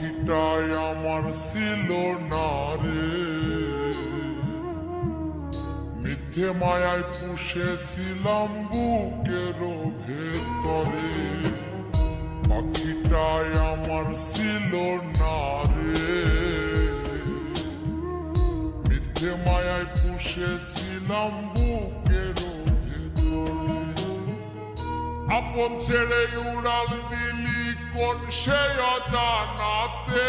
পাখিটাই আমার ছিল না রে, মিথ্যে মায়ায় পুষেছিলাম বুকের ভেতরে। পাখিটাই আমার ছিল না রে, মিথ্যে মায়ায় পুষেছিলাম বুকের ভেতরে। আপন ছেড়ে উড়াল দিলি কোন সে অজানাতে,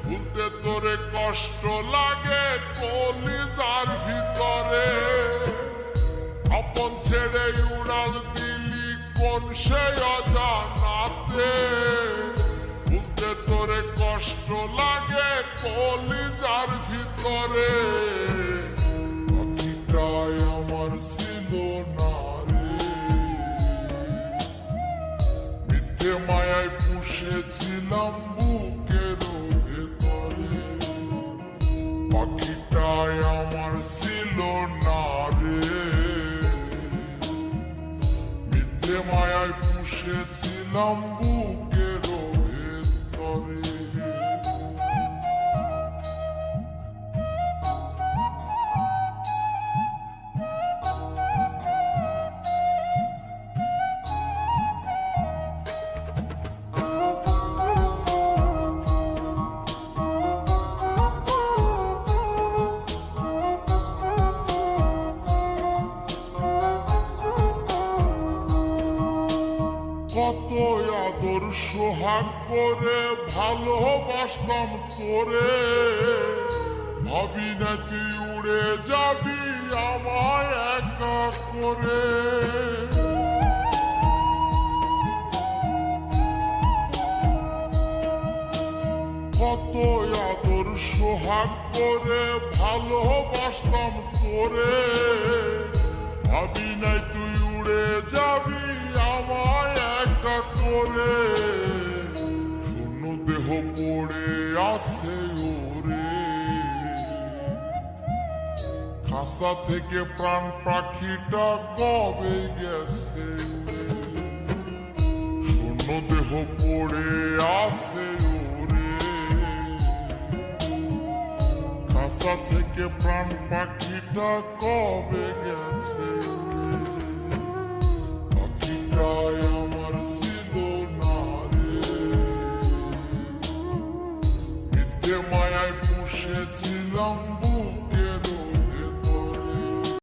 ভুলতে তোরে কষ্ট লাগে কলিজার ভিতরে। আপন ছেড়ে উড়াল দিলি কোন সে অজানাতে, ভুলতে তোরে কষ্ট লাগে কলিজার ভিতরে। পাখিটাই আমার ছিল না রে, মিথ্যে মায়ায় পুষেছিলাম বুকের ভেতরে। পাখিটাই আমার ছিল না রে, মিথ্যে মায়ায় পুষেছিলাম বুকের ভেতরে। কত আদর সোহাগ করে ভালোবাসতাম তোরে, ভাবি না তুই উড়ে যাবি আমায় একা করে। কত আদর সোহাগ করে ভালোবাসতাম তোরে, ভাবি নাই তুই উড়ে যাবি আমায় একা করে। শূন্য দেহ পড়ে আছে ওরে, খাসা থেকে প্রাণ পাখিটা কবে গেছে। শূন্য দেহ পড়ে আছে ওরে, খাসা থেকে প্রাণ পাখিটা কবে গেছে। পাখিটাই আমার ছিল না রে, মিথ্যে মায়ায় পুষেছিলাম